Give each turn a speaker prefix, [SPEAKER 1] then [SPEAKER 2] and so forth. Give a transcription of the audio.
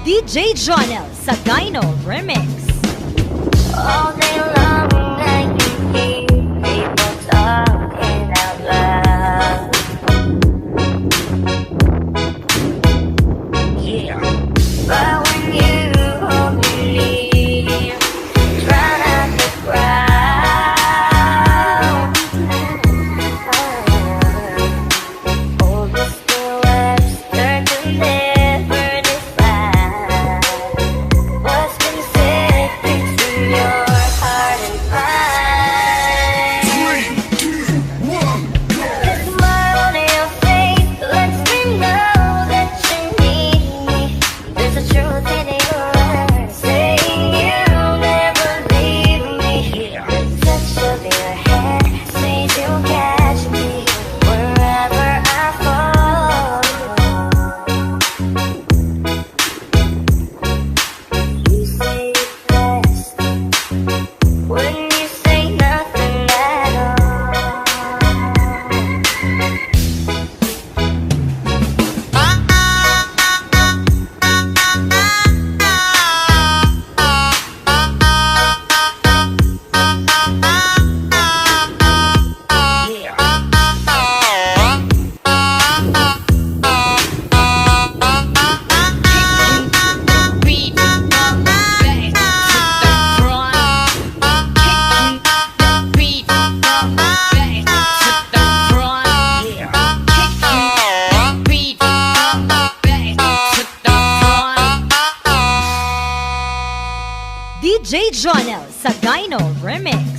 [SPEAKER 1] DJ Jonel sa Gyno Remix.
[SPEAKER 2] All day long I can hear people talking out loud. Yeah, but when you hold me near, try not to cry. Hold me still, let's turn to never define what's been said between your heart and mine. 3, 2, 1, go! The smile on your face lets me know that you need me. There's a truth in your eyes saying you'll never leave me. The touch of your hand says you'll catch me wherever I fall. You say it best when you say nothing at all.
[SPEAKER 1] DJ Jonel sa Gyno Remix.